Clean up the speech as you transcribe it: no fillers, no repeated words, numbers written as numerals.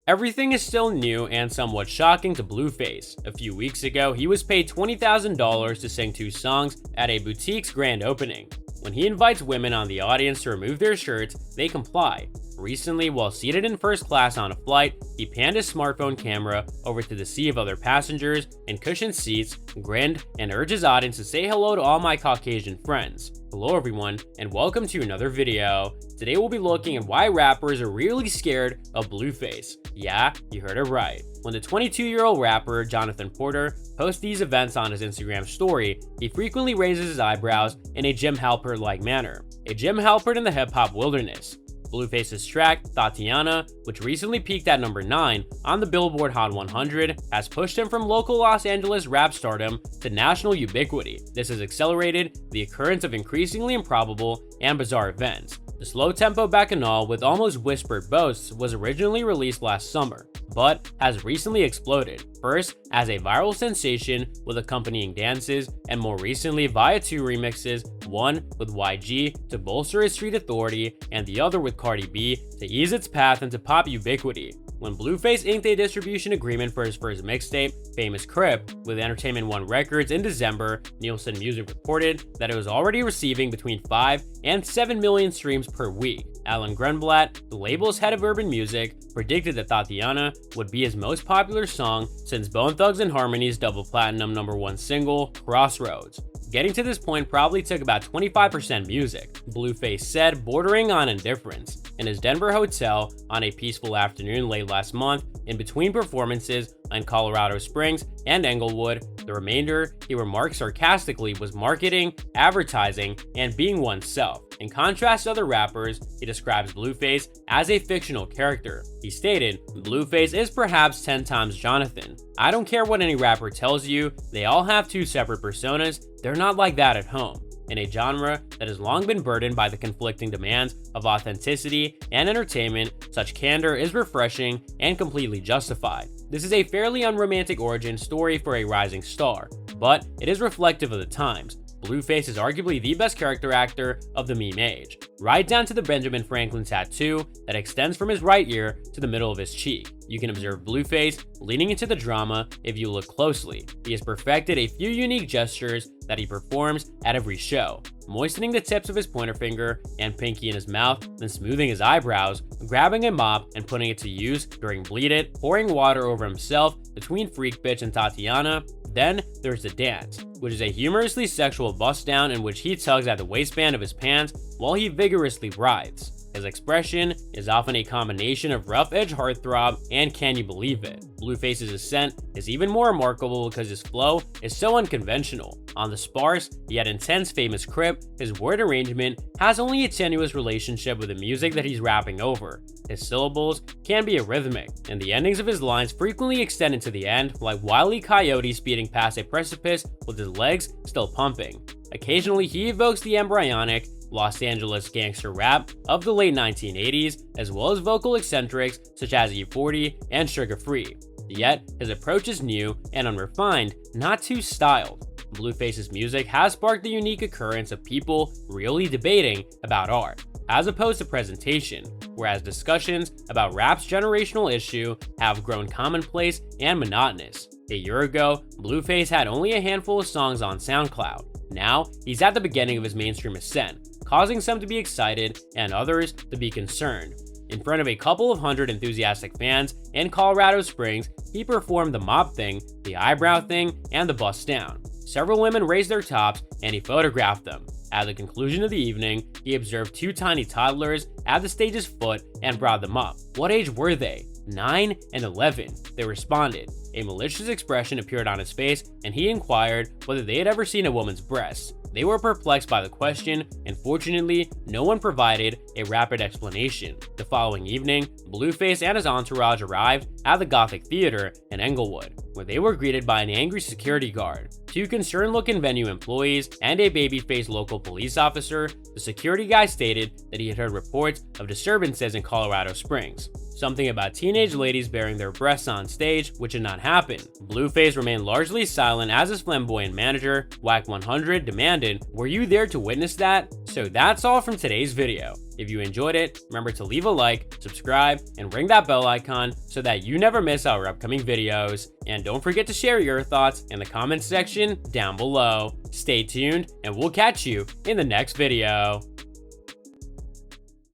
Everything is still new and somewhat shocking to BlueFace. A few weeks ago, he was paid $20,000 to sing 2 songs at a boutique's grand opening. When he invites women on the audience to remove their shirts, they comply. Recently, while seated in first class on a flight, he panned his smartphone camera over to the sea of other passengers in cushioned seats, grinned, and urged his audience to say hello to all my Caucasian friends. Hello everyone, and welcome to another video. Today we'll be looking at why rappers are really scared of BlueFace. Yeah, you heard it right. When the 22-year-old rapper Jonathan Porter posts these events on his Instagram story, he frequently raises his eyebrows in a Jim Halpert-like manner. A Jim Halpert in the hip-hop wilderness. BlueFace's track, Tatiana, which recently peaked at number 9 on the Billboard Hot 100, has pushed him from local Los Angeles rap stardom to national ubiquity. This has accelerated the occurrence of increasingly improbable and bizarre events. The slow-tempo bacchanal with almost whispered boasts was originally released last summer, but has recently exploded, first as a viral sensation with accompanying dances, and more recently via 2 remixes, one with YG to bolster its street authority, and the other with Cardi B to ease its path into pop ubiquity. When BlueFace inked a distribution agreement for his first mixtape, Famous Crip, with Entertainment One Records in December, Nielsen Music reported that it was already receiving between 5 and 7 million streams per week. Alan Grunblatt, the label's head of urban music, predicted that Tatiana would be his most popular song since Bone Thugs and Harmony's double platinum #1 single, Crossroads. Getting to this point probably took about 25% music, BlueFace said, bordering on indifference. In his Denver hotel on a peaceful afternoon late last month, in between performances in Colorado Springs and Englewood, the remainder, he remarked sarcastically, was marketing, advertising, and being oneself. In contrast to other rappers, he describes BlueFace as a fictional character. He stated, "BlueFace is perhaps 10 times Jonathan. I don't care what any rapper tells you, they all have 2 separate personas, they're not like that at home." In a genre that has long been burdened by the conflicting demands of authenticity and entertainment, such candor is refreshing and completely justified. This is a fairly unromantic origin story for a rising star, but it is reflective of the times. BlueFace is arguably the best character actor of the meme age, right down to the Benjamin Franklin tattoo that extends from his right ear to the middle of his cheek. You can observe BlueFace leaning into the drama if you look closely. He has perfected a few unique gestures that he performs at every show, moistening the tips of his pointer finger and pinky in his mouth, then smoothing his eyebrows, grabbing a mop and putting it to use during Bleed It, pouring water over himself between Freak Bitch and Tatiana. Then there's the dance, which is a humorously sexual bust down in which he tugs at the waistband of his pants while he vigorously writhes. His expression is often a combination of rough edge heartthrob and can you believe it. BlueFace's ascent is even more remarkable because his flow is so unconventional. On the sparse yet intense Famous Crip, his word arrangement has only a tenuous relationship with the music that he's rapping over. His syllables can be arrhythmic, and the endings of his lines frequently extend into the end like Wile E. Coyote speeding past a precipice with his legs still pumping. Occasionally he evokes the embryonic Los Angeles gangster rap of the late 1980s, as well as vocal eccentrics such as E40 and Sugar Free. Yet, his approach is new and unrefined, not too styled. BlueFace's music has sparked the unique occurrence of people really debating about art, as opposed to presentation, whereas discussions about rap's generational issue have grown commonplace and monotonous. A year ago, BlueFace had only a handful of songs on SoundCloud. Now, he's at the beginning of his mainstream ascent, causing some to be excited and others to be concerned. In front of a couple of hundred enthusiastic fans in Colorado Springs, he performed the mop thing, the eyebrow thing, and the bust down. Several women raised their tops and he photographed them. At the conclusion of the evening, he observed 2 tiny toddlers at the stage's foot and brought them up. What age were they? 9 and 11, they responded. A malicious expression appeared on his face and he inquired whether they had ever seen a woman's breasts. They were perplexed by the question, and fortunately, no one provided a rapid explanation. The following evening, BlueFace and his entourage arrived at the Gothic Theater in Englewood, where they were greeted by an angry security guard, 2 concerned-looking venue employees, and a baby-faced local police officer. The security guy stated that he had heard reports of disturbances in Colorado Springs. Something about teenage ladies bearing their breasts on stage, which had not happened. BlueFace remained largely silent as his flamboyant manager, Whack 100, demanded, "Were you there to witness that?" So that's all from today's video. If you enjoyed it, remember to leave a like, subscribe, and ring that bell icon so that you never miss our upcoming videos. And don't forget to share your thoughts in the comments section down below. Stay tuned, and we'll catch you in the next video.